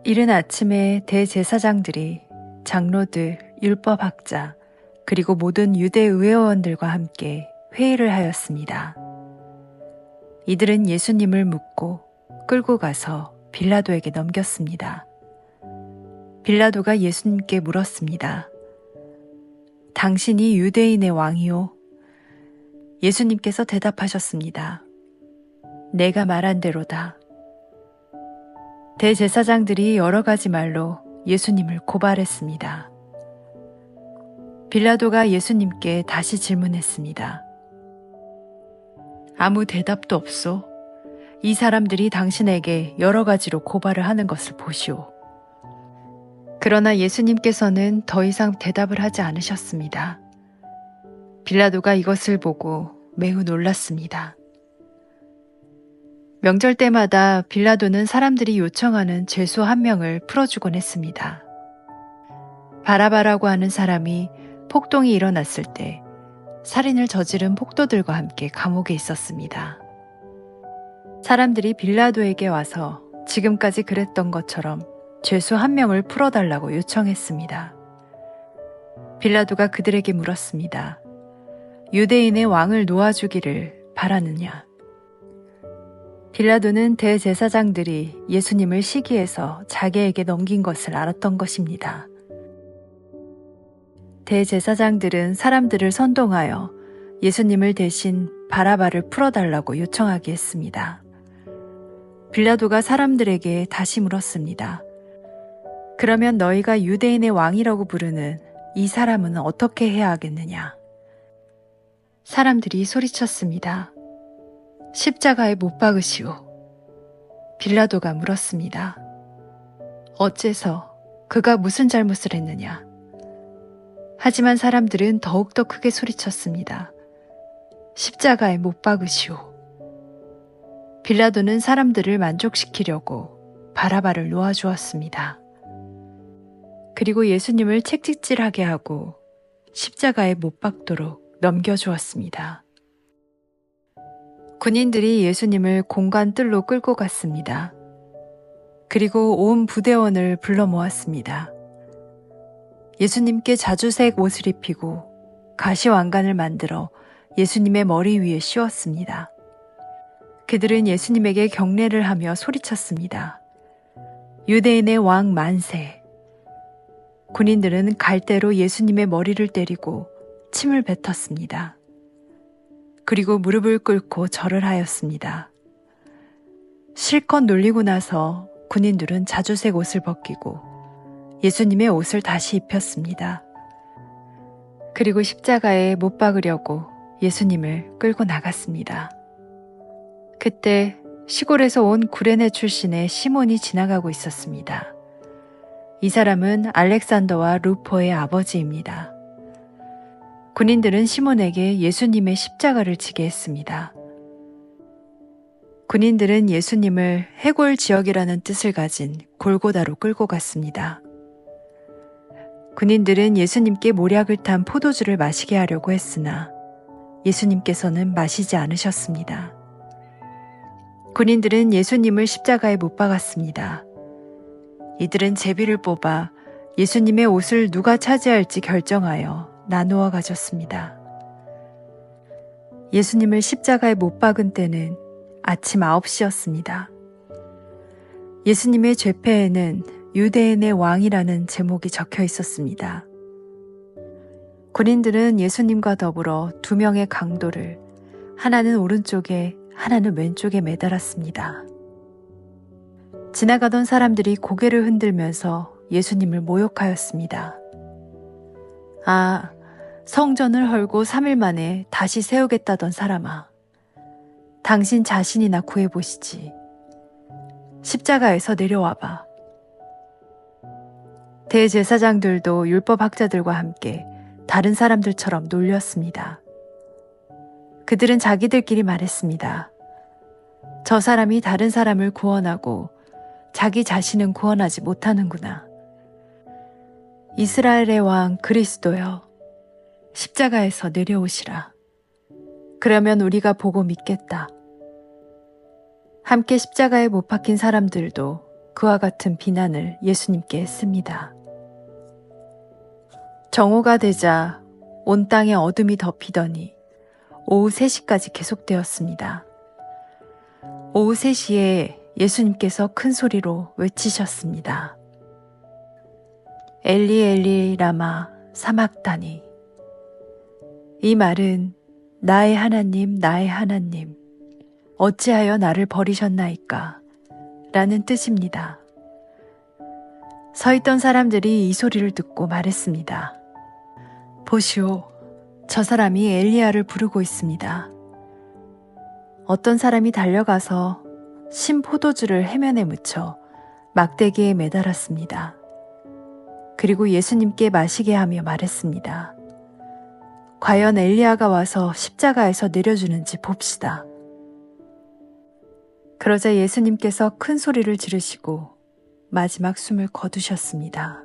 이른 아침에 대제사장들이 장로들, 율법학자, 그리고 모든 유대 의회원들과 함께 회의를 하였습니다. 이들은 예수님을 묻고 끌고 가서 빌라도에게 넘겼습니다. 빌라도가 예수님께 물었습니다. 당신이 유대인의 왕이요? 예수님께서 대답하셨습니다. 내가 말한 대로다. 대제사장들이 여러 가지 말로 예수님을 고발했습니다. 빌라도가 예수님께 다시 질문했습니다. 아무 대답도 없소? 이 사람들이 당신에게 여러 가지로 고발을 하는 것을 보시오. 그러나 예수님께서는 더 이상 대답을 하지 않으셨습니다. 빌라도가 이것을 보고 매우 놀랐습니다. 명절 때마다 빌라도는 사람들이 요청하는 죄수 한 명을 풀어주곤 했습니다. 바라바라고 하는 사람이 폭동이 일어났을 때 살인을 저지른 폭도들과 함께 감옥에 있었습니다. 사람들이 빌라도에게 와서 지금까지 그랬던 것처럼 죄수 한 명을 풀어달라고 요청했습니다. 빌라도가 그들에게 물었습니다. 유대인의 왕을 놓아주기를 바라느냐? 빌라도는 대제사장들이 예수님을 시기해서 자기에게 넘긴 것을 알았던 것입니다. 대제사장들은 사람들을 선동하여 예수님을 대신 바라바를 풀어달라고 요청하게 했습니다. 빌라도가 사람들에게 다시 물었습니다. 그러면 너희가 유대인의 왕이라고 부르는 이 사람은 어떻게 해야 하겠느냐? 사람들이 소리쳤습니다. 십자가에 못 박으시오. 빌라도가 물었습니다. 어째서 그가 무슨 잘못을 했느냐? 하지만 사람들은 더욱더 크게 소리쳤습니다. 십자가에 못 박으시오. 빌라도는 사람들을 만족시키려고 바라바를 놓아주었습니다. 그리고 예수님을 채찍질하게 하고 십자가에 못 박도록 넘겨주었습니다. 군인들이 예수님을 공간 뜰로 끌고 갔습니다. 그리고 온 부대원을 불러 모았습니다. 예수님께 자주색 옷을 입히고 가시왕관을 만들어 예수님의 머리 위에 씌웠습니다. 그들은 예수님에게 경례를 하며 소리쳤습니다. 유대인의 왕 만세! 군인들은 갈대로 예수님의 머리를 때리고 침을 뱉었습니다. 그리고 무릎을 꿇고 절을 하였습니다. 실컷 놀리고 나서 군인들은 자주색 옷을 벗기고 예수님의 옷을 다시 입혔습니다. 그리고 십자가에 못 박으려고 예수님을 끌고 나갔습니다. 그때 시골에서 온 구레네 출신의 시몬이 지나가고 있었습니다. 이 사람은 알렉산더와 루포의 아버지입니다. 군인들은 시몬에게 예수님의 십자가를 지게 했습니다. 군인들은 예수님을 해골 지역이라는 뜻을 가진 골고다로 끌고 갔습니다. 군인들은 예수님께 모략을 탄 포도주를 마시게 하려고 했으나 예수님께서는 마시지 않으셨습니다. 군인들은 예수님을 십자가에 못 박았습니다. 이들은 제비를 뽑아 예수님의 옷을 누가 차지할지 결정하여 나누어 가졌습니다. 예수님을 십자가에 못 박은 때는 아침 9시였습니다. 예수님의 죄패에는 유대인의 왕이라는 제목이 적혀 있었습니다. 군인들은 예수님과 더불어 2명의 강도를 하나는 오른쪽에 하나는 왼쪽에 매달았습니다. 지나가던 사람들이 고개를 흔들면서 예수님을 모욕하였습니다. 아, 성전을 헐고 3일 만에 다시 세우겠다던 사람아, 당신 자신이나 구해보시지. 십자가에서 내려와봐. 대제사장들도 율법학자들과 함께 다른 사람들처럼 놀렸습니다. 그들은 자기들끼리 말했습니다. 저 사람이 다른 사람을 구원하고 자기 자신은 구원하지 못하는구나. 이스라엘의 왕 그리스도여, 십자가에서 내려오시라. 그러면 우리가 보고 믿겠다. 함께 십자가에 못 박힌 사람들도 그와 같은 비난을 예수님께 했습니다. 정오가 되자 온 땅에 어둠이 덮이더니 오후 3시까지 계속되었습니다. 오후 3시에 예수님께서 큰 소리로 외치셨습니다. 엘리 엘리 라마 사막다니. 이 말은 나의 하나님 나의 하나님 어찌하여 나를 버리셨나이까 라는 뜻입니다. 서 있던 사람들이 이 소리를 듣고 말했습니다. 보시오, 저 사람이 엘리야를 부르고 있습니다. 어떤 사람이 달려가서 신 포도주를 해면에 묻혀 막대기에 매달았습니다. 그리고 예수님께 마시게 하며 말했습니다. 과연 엘리야가 와서 십자가에서 내려주는지 봅시다. 그러자 예수님께서 큰 소리를 지르시고 마지막 숨을 거두셨습니다.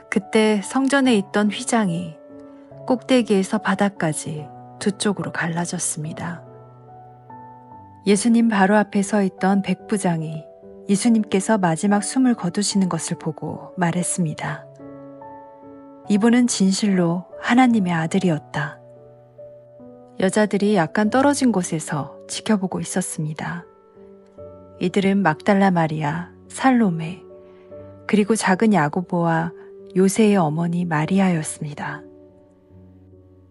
그때 성전에 있던 휘장이 꼭대기에서 바닥까지 두 쪽으로 갈라졌습니다. 예수님 바로 앞에 서 있던 백부장이 예수님께서 마지막 숨을 거두시는 것을 보고 말했습니다. 이분은 진실로 하나님의 아들이었다. 여자들이 약간 떨어진 곳에서 지켜보고 있었습니다. 이들은 막달라 마리아, 살로메, 그리고 작은 야고보와 요새의 어머니 마리아였습니다.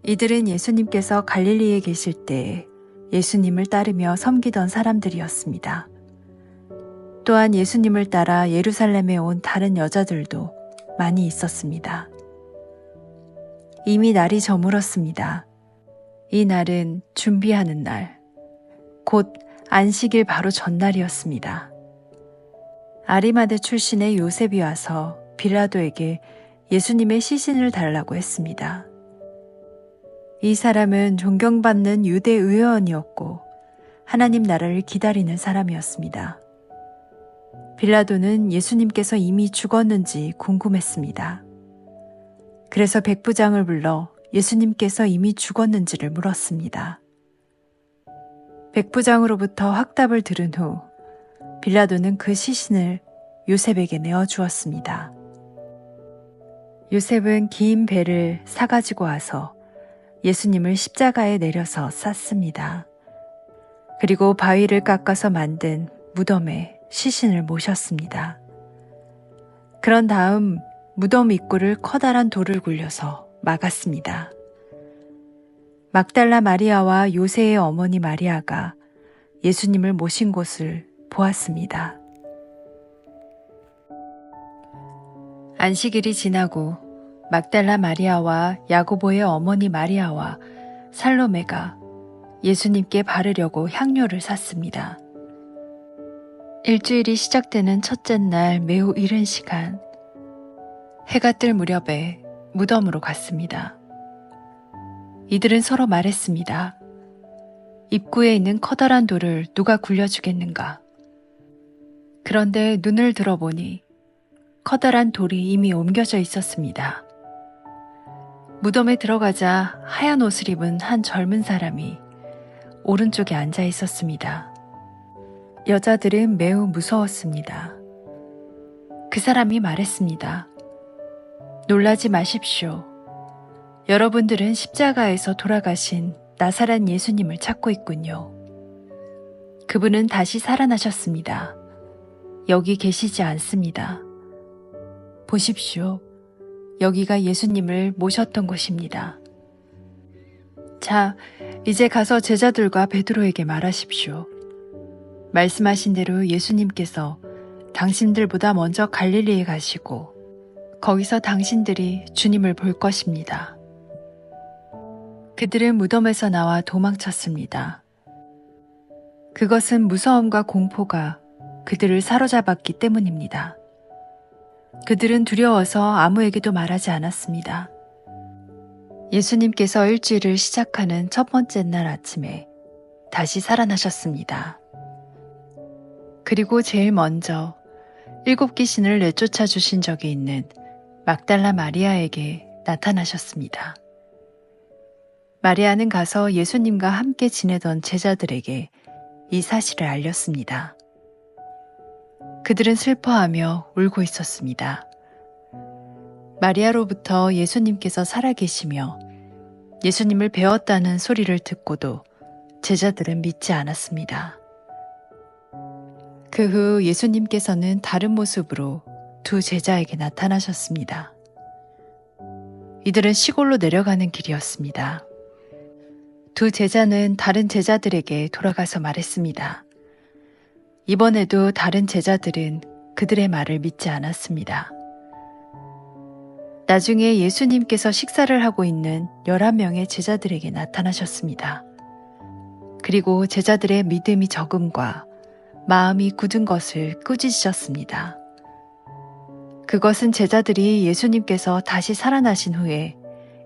이들은 예수님께서 갈릴리에 계실 때 예수님을 따르며 섬기던 사람들이었습니다. 또한 예수님을 따라 예루살렘에 온 다른 여자들도 많이 있었습니다. 이미 날이 저물었습니다. 이 날은 준비하는 날, 곧 안식일 바로 전날이었습니다. 아리마대 출신의 요셉이 와서 빌라도에게 예수님의 시신을 달라고 했습니다. 이 사람은 존경받는 유대 의원이었고 하나님 나라를 기다리는 사람이었습니다. 빌라도는 예수님께서 이미 죽었는지 궁금했습니다. 그래서 백부장을 불러 예수님께서 이미 죽었는지를 물었습니다. 백부장으로부터 확답을 들은 후 빌라도는 그 시신을 요셉에게 내어주었습니다. 요셉은 긴 배를 사가지고 와서 예수님을 십자가에 내려서 쌌습니다. 그리고 바위를 깎아서 만든 무덤에 시신을 모셨습니다. 그런 다음 무덤 입구를 커다란 돌을 굴려서 막았습니다. 막달라 마리아와 요새의 어머니 마리아가 예수님을 모신 곳을 보았습니다. 안식일이 지나고 막달라 마리아와 야고보의 어머니 마리아와 살로메가 예수님께 바르려고 향료를 샀습니다. 일주일이 시작되는 첫째 날 매우 이른 시간, 해가 뜰 무렵에 무덤으로 갔습니다. 이들은 서로 말했습니다. 입구에 있는 커다란 돌을 누가 굴려주겠는가? 그런데 눈을 들어보니 커다란 돌이 이미 옮겨져 있었습니다. 무덤에 들어가자 하얀 옷을 입은 한 젊은 사람이 오른쪽에 앉아 있었습니다. 여자들은 매우 무서웠습니다. 그 사람이 말했습니다. 놀라지 마십시오. 여러분들은 십자가에서 돌아가신 나사렛 예수님을 찾고 있군요. 그분은 다시 살아나셨습니다. 여기 계시지 않습니다. 보십시오. 여기가 예수님을 모셨던 곳입니다. 자, 이제 가서 제자들과 베드로에게 말하십시오. 말씀하신 대로 예수님께서 당신들보다 먼저 갈릴리에 가시고 거기서 당신들이 주님을 볼 것입니다. 그들은 무덤에서 나와 도망쳤습니다. 그것은 무서움과 공포가 그들을 사로잡았기 때문입니다. 그들은 두려워서 아무에게도 말하지 않았습니다. 예수님께서 일주일을 시작하는 첫 번째 날 아침에 다시 살아나셨습니다. 그리고 제일 먼저 7 귀신을 내쫓아 주신 적이 있는 막달라 마리아에게 나타나셨습니다. 마리아는 가서 예수님과 함께 지내던 제자들에게 이 사실을 알렸습니다. 그들은 슬퍼하며 울고 있었습니다. 마리아로부터 예수님께서 살아계시며 예수님을 배웠다는 소리를 듣고도 제자들은 믿지 않았습니다. 그 후 예수님께서는 다른 모습으로 두 제자에게 나타나셨습니다. 이들은 시골로 내려가는 길이었습니다. 두 제자는 다른 제자들에게 돌아가서 말했습니다. 이번에도 다른 제자들은 그들의 말을 믿지 않았습니다. 나중에 예수님께서 식사를 하고 있는 11명의 제자들에게 나타나셨습니다. 그리고 제자들의 믿음이 적음과 마음이 굳은 것을 꾸짖으셨습니다. 그것은 제자들이 예수님께서 다시 살아나신 후에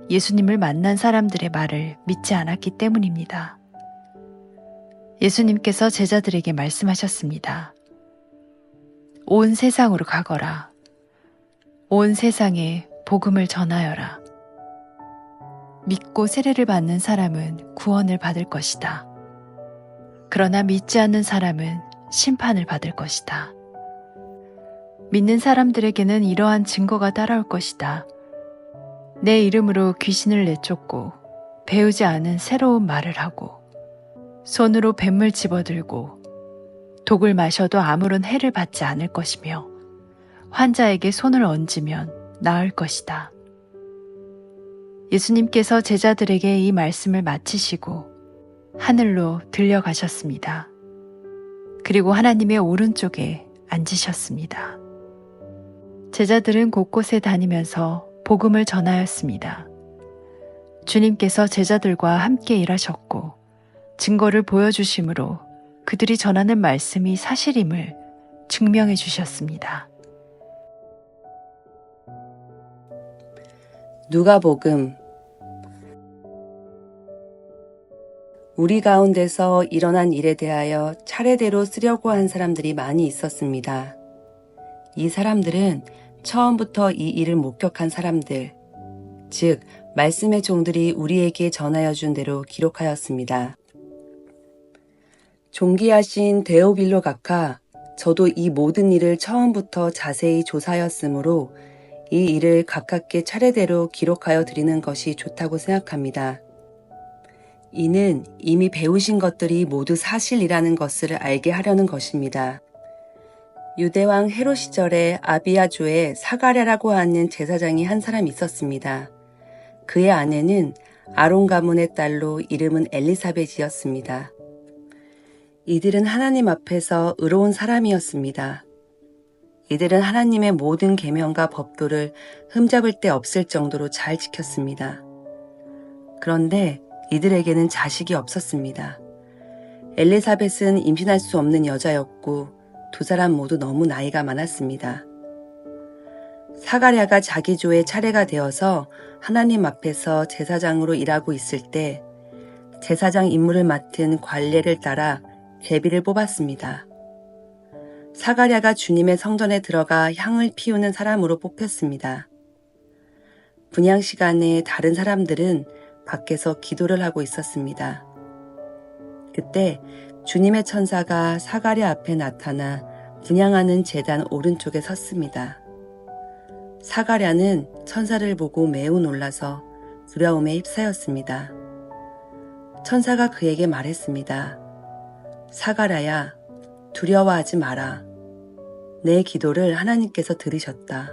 예수님을 만난 사람들의 말을 믿지 않았기 때문입니다. 예수님께서 제자들에게 말씀하셨습니다. 온 세상으로 가거라. 온 세상에 복음을 전하여라. 믿고 세례를 받는 사람은 구원을 받을 것이다. 그러나 믿지 않는 사람은 심판을 받을 것이다. 믿는 사람들에게는 이러한 증거가 따라올 것이다. 내 이름으로 귀신을 내쫓고 배우지 않은 새로운 말을 하고 손으로 뱀을 집어들고 독을 마셔도 아무런 해를 받지 않을 것이며 환자에게 손을 얹으면 나을 것이다. 예수님께서 제자들에게 이 말씀을 마치시고 하늘로 들려가셨습니다. 그리고 하나님의 오른쪽에 앉으셨습니다. 제자들은 곳곳에 다니면서 복음을 전하였습니다. 주님께서 제자들과 함께 일하셨고 증거를 보여주심으로 그들이 전하는 말씀이 사실임을 증명해 주셨습니다. 누가복음. 우리 가운데서 일어난 일에 대하여 차례대로 쓰려고 한 사람들이 많이 있었습니다. 이 사람들은 처음부터 이 일을 목격한 사람들, 즉 말씀의 종들이 우리에게 전하여 준 대로 기록하였습니다. 존귀하신 데오빌로 각하, 저도 이 모든 일을 처음부터 자세히 조사하였으므로 이 일을 가깝게 차례대로 기록하여 드리는 것이 좋다고 생각합니다. 이는 이미 배우신 것들이 모두 사실이라는 것을 알게 하려는 것입니다. 유대왕 헤롯 시절에 아비야조에 사가랴라고 하는 제사장이 한 사람 있었습니다. 그의 아내는 아론 가문의 딸로 이름은 엘리사벳이었습니다. 이들은 하나님 앞에서 의로운 사람이었습니다. 이들은 하나님의 모든 계명과 법도를 흠잡을 데 없을 정도로 잘 지켰습니다. 그런데 이들에게는 자식이 없었습니다. 엘리사벳은 임신할 수 없는 여자였고 두 사람 모두 너무 나이가 많았습니다. 사가랴가 자기 조의 차례가 되어서 하나님 앞에서 제사장으로 일하고 있을 때 제사장 임무를 맡은 관례를 따라 제비를 뽑았습니다. 사가랴가 주님의 성전에 들어가 향을 피우는 사람으로 뽑혔습니다. 분향 시간에 다른 사람들은 밖에서 기도를 하고 있었습니다. 그때 주님의 천사가 사가랴 앞에 나타나 분향하는 제단 오른쪽에 섰습니다. 사가랴는 천사를 보고 매우 놀라서 두려움에 휩싸였습니다. 천사가 그에게 말했습니다. 사가랴야, 두려워하지 마라. 내 기도를 하나님께서 들으셨다.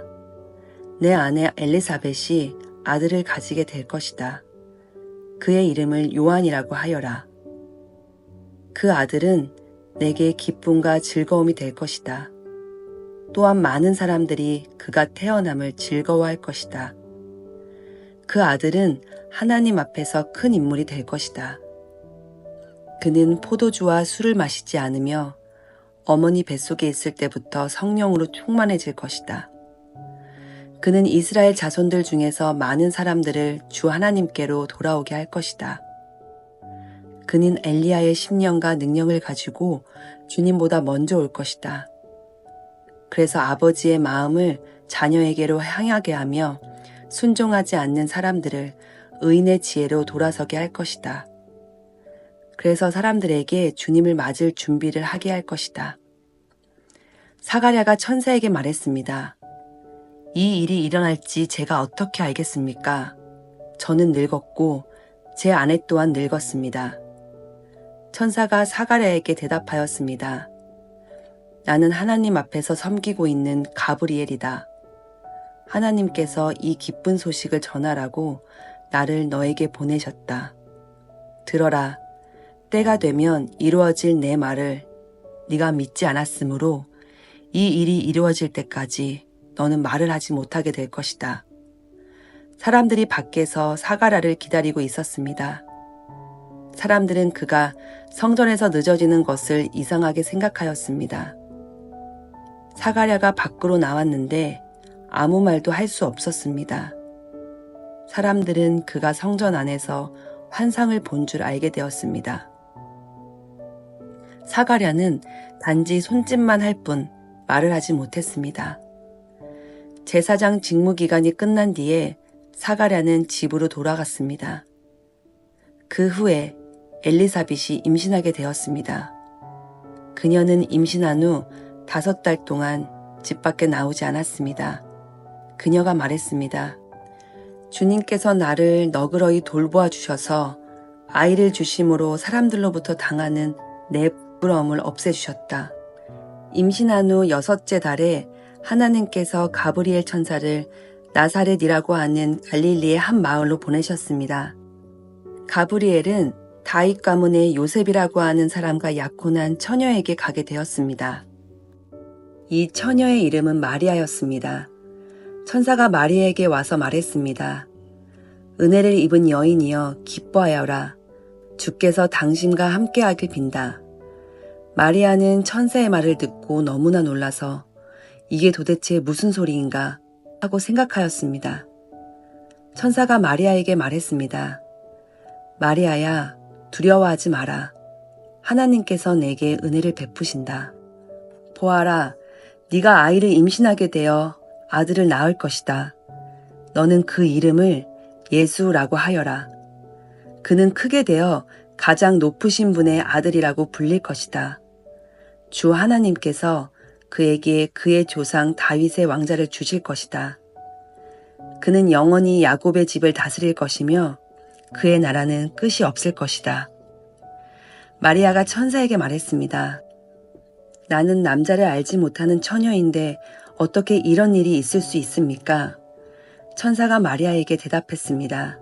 내 아내 엘리사벳이 아들을 가지게 될 것이다. 그의 이름을 요한이라고 하여라. 그 아들은 내게 기쁨과 즐거움이 될 것이다. 또한 많은 사람들이 그가 태어남을 즐거워할 것이다. 그 아들은 하나님 앞에서 큰 인물이 될 것이다. 그는 포도주와 술을 마시지 않으며 어머니 뱃속에 있을 때부터 성령으로 충만해질 것이다. 그는 이스라엘 자손들 중에서 많은 사람들을 주 하나님께로 돌아오게 할 것이다. 그는 엘리야의 심령과 능력을 가지고 주님보다 먼저 올 것이다. 그래서 아버지의 마음을 자녀에게로 향하게 하며 순종하지 않는 사람들을 의인의 지혜로 돌아서게 할 것이다. 그래서 사람들에게 주님을 맞을 준비를 하게 할 것이다. 사가랴가 천사에게 말했습니다. 이 일이 일어날지 제가 어떻게 알겠습니까? 저는 늙었고 제 아내 또한 늙었습니다. 천사가 사가랴에게 대답하였습니다. 나는 하나님 앞에서 섬기고 있는 가브리엘이다. 하나님께서 이 기쁜 소식을 전하라고 나를 너에게 보내셨다. 들어라. 때가 되면 이루어질 내 말을 네가 믿지 않았으므로 이 일이 이루어질 때까지 너는 말을 하지 못하게 될 것이다. 사람들이 밖에서 사가랴를 기다리고 있었습니다. 사람들은 그가 성전에서 늦어지는 것을 이상하게 생각하였습니다. 사가랴가 밖으로 나왔는데 아무 말도 할 수 없었습니다. 사람들은 그가 성전 안에서 환상을 본 줄 알게 되었습니다. 사가랴는 단지 손짓만 할 뿐 말을 하지 못했습니다. 제사장 직무 기간이 끝난 뒤에 사가랴는 집으로 돌아갔습니다. 그 후에 엘리사벳이 임신하게 되었습니다. 그녀는 임신한 후 5달 동안 집 밖에 나오지 않았습니다. 그녀가 말했습니다. 주님께서 나를 너그러이 돌보아 주셔서 아이를 주심으로 사람들로부터 당하는 내 부끄러움을 없애주셨다. 임신한 후 6째 달에 하나님께서 가브리엘 천사를 나사렛이라고 하는 갈릴리의 한 마을로 보내셨습니다. 가브리엘은 다윗 가문의 요셉이라고 하는 사람과 약혼한 처녀에게 가게 되었습니다. 이 처녀의 이름은 마리아였습니다. 천사가 마리아에게 와서 말했습니다. 은혜를 입은 여인이여 기뻐하여라. 주께서 당신과 함께하길 빈다. 마리아는 천사의 말을 듣고 너무나 놀라서 이게 도대체 무슨 소리인가 하고 생각하였습니다. 천사가 마리아에게 말했습니다. 마리아야, 두려워하지 마라. 하나님께서 내게 은혜를 베푸신다. 보아라, 네가 아이를 임신하게 되어 아들을 낳을 것이다. 너는 그 이름을 예수라고 하여라. 그는 크게 되어 가장 높으신 분의 아들이라고 불릴 것이다. 주 하나님께서 그에게 그의 조상 다윗의 왕자를 주실 것이다. 그는 영원히 야곱의 집을 다스릴 것이며 그의 나라는 끝이 없을 것이다. 마리아가 천사에게 말했습니다. 나는 남자를 알지 못하는 처녀인데 어떻게 이런 일이 있을 수 있습니까? 천사가 마리아에게 대답했습니다.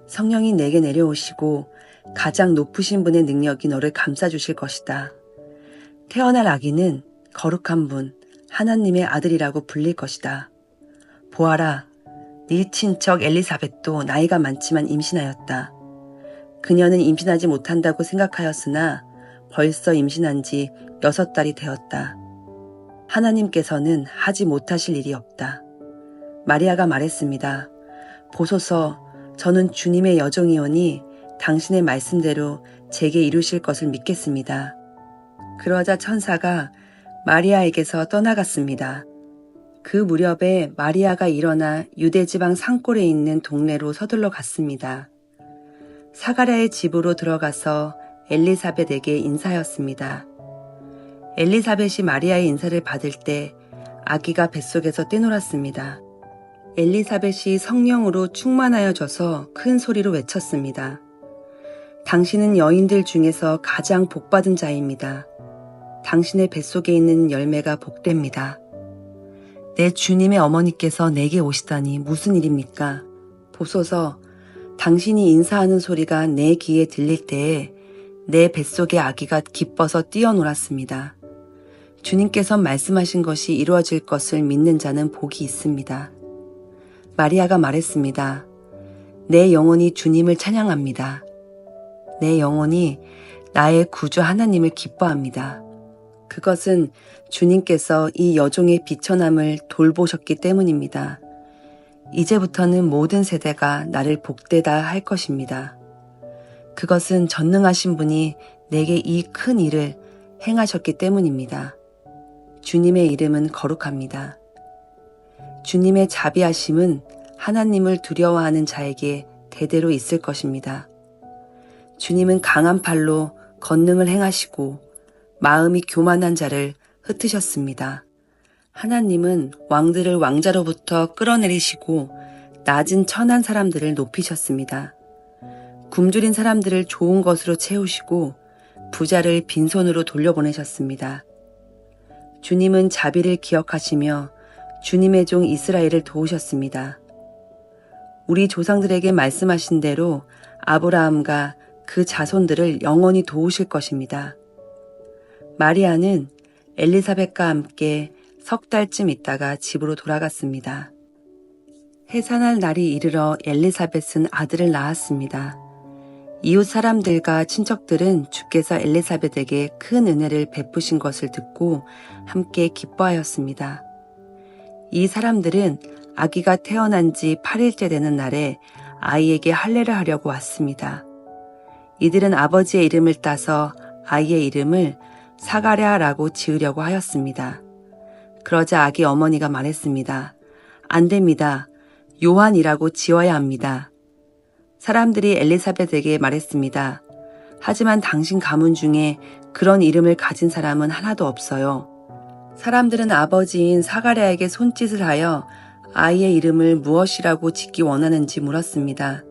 성령이 내게 내려오시고 가장 높으신 분의 능력이 너를 감싸주실 것이다. 태어날 아기는 거룩한 분, 하나님의 아들이라고 불릴 것이다. 보아라, 네 친척 엘리사벳도 나이가 많지만 임신하였다. 그녀는 임신하지 못한다고 생각하였으나 벌써 임신한 지 6달이 되었다. 하나님께서는 하지 못하실 일이 없다. 마리아가 말했습니다. 보소서, 저는 주님의 여종이오니 당신의 말씀대로 제게 이루실 것을 믿겠습니다. 그러자 천사가 마리아에게서 떠나갔습니다. 그 무렵에 마리아가 일어나 유대지방 산골에 있는 동네로 서둘러 갔습니다. 사가랴의 집으로 들어가서 엘리사벳에게 인사하였습니다. 엘리사벳이 마리아의 인사를 받을 때 아기가 뱃속에서 뛰놀았습니다. 엘리사벳이 성령으로 충만하여져서 큰 소리로 외쳤습니다. 당신은 여인들 중에서 가장 복받은 자입니다. 당신의 뱃속에 있는 열매가 복됩니다. 내 주님의 어머니께서 내게 오시다니 무슨 일입니까? 보소서, 당신이 인사하는 소리가 내 귀에 들릴 때에 내 뱃속의 아기가 기뻐서 뛰어놀았습니다. 주님께서 말씀하신 것이 이루어질 것을 믿는 자는 복이 있습니다. 마리아가 말했습니다. 내 영혼이 주님을 찬양합니다. 내 영혼이 나의 구주 하나님을 기뻐합니다. 그것은 주님께서 이 여종의 비천함을 돌보셨기 때문입니다. 이제부터는 모든 세대가 나를 복되다 할 것입니다. 그것은 전능하신 분이 내게 이 큰 일을 행하셨기 때문입니다. 주님의 이름은 거룩합니다. 주님의 자비하심은 하나님을 두려워하는 자에게 대대로 있을 것입니다. 주님은 강한 팔로 권능을 행하시고 마음이 교만한 자를 흩으셨습니다. 하나님은 왕들을 왕자로부터 끌어내리시고 낮은 천한 사람들을 높이셨습니다. 굶주린 사람들을 좋은 것으로 채우시고 부자를 빈손으로 돌려보내셨습니다. 주님은 자비를 기억하시며 주님의 종 이스라엘을 도우셨습니다. 우리 조상들에게 말씀하신 대로 아브라함과 그 자손들을 영원히 도우실 것입니다. 마리아는 엘리사벳과 함께 석 달쯤 있다가 집으로 돌아갔습니다. 해산할 날이 이르러 엘리사벳은 아들을 낳았습니다. 이웃 사람들과 친척들은 주께서 엘리사벳에게 큰 은혜를 베푸신 것을 듣고 함께 기뻐하였습니다. 이 사람들은 아기가 태어난 지 8일째 되는 날에 아이에게 할례를 하려고 왔습니다. 이들은 아버지의 이름을 따서 아이의 이름을 사가랴라고 지으려고 하였습니다. 그러자 아기 어머니가 말했습니다. 안 됩니다. 요한이라고 지어야 합니다. 사람들이 엘리사벳에게 말했습니다. 하지만 당신 가문 중에 그런 이름을 가진 사람은 하나도 없어요. 사람들은 아버지인 사가랴에게 손짓을 하여 아이의 이름을 무엇이라고 짓기 원하는지 물었습니다.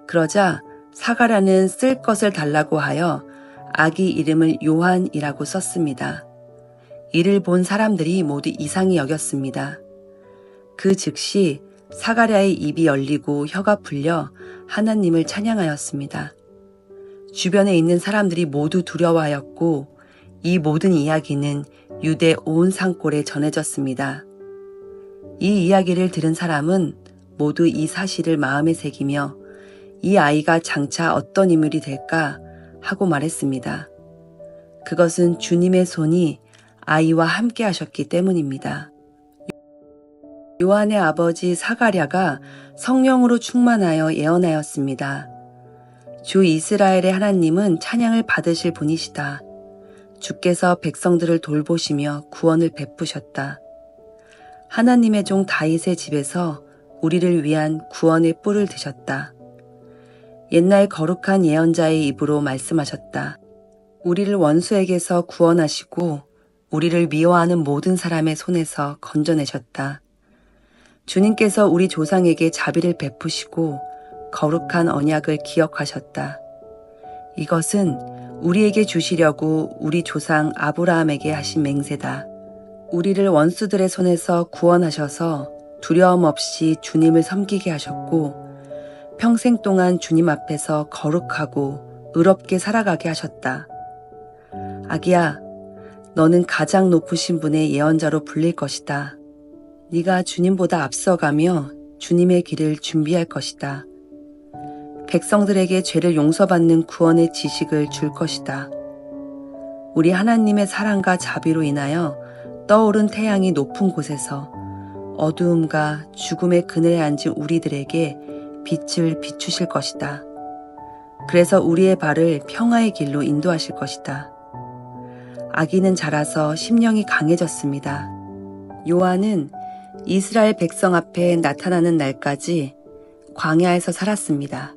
그러자 사가랴는 쓸 것을 달라고 하여 아기 이름을 요한이라고 썼습니다. 이를 본 사람들이 모두 이상히 여겼습니다. 그 즉시 사가랴의 입이 열리고 혀가 풀려 하나님을 찬양하였습니다. 주변에 있는 사람들이 모두 두려워하였고 이 모든 이야기는 유대 온 산골에 전해졌습니다. 이 이야기를 들은 사람은 모두 이 사실을 마음에 새기며 이 아이가 장차 어떤 인물이 될까 하고 말했습니다. 그것은 주님의 손이 아이와 함께 하셨기 때문입니다. 요한의 아버지 사가랴가 성령으로 충만하여 예언하였습니다. 주 이스라엘의 하나님은 찬양을 받으실 분이시다. 주께서 백성들을 돌보시며 구원을 베푸셨다. 하나님의 종 다윗의 집에서 우리를 위한 구원의 뿔을 드셨다. 옛날 거룩한 예언자의 입으로 말씀하셨다. 우리를 원수에게서 구원하시고 우리를 미워하는 모든 사람의 손에서 건져내셨다. 주님께서 우리 조상에게 자비를 베푸시고 거룩한 언약을 기억하셨다. 이것은 우리에게 주시려고 우리 조상 아브라함에게 하신 맹세다. 우리를 원수들의 손에서 구원하셔서 두려움 없이 주님을 섬기게 하셨고 평생 동안 주님 앞에서 거룩하고 의롭게 살아가게 하셨다. 아기야, 너는 가장 높으신 분의 예언자로 불릴 것이다. 네가 주님보다 앞서가며 주님의 길을 준비할 것이다. 백성들에게 죄를 용서받는 구원의 지식을 줄 것이다. 우리 하나님의 사랑과 자비로 인하여 떠오른 태양이 높은 곳에서 어두움과 죽음의 그늘에 앉은 우리들에게 빛을 비추실 것이다. 그래서 우리의 발을 평화의 길로 인도하실 것이다. 아기는 자라서 심령이 강해졌습니다. 요한은 이스라엘 백성 앞에 나타나는 날까지 광야에서 살았습니다.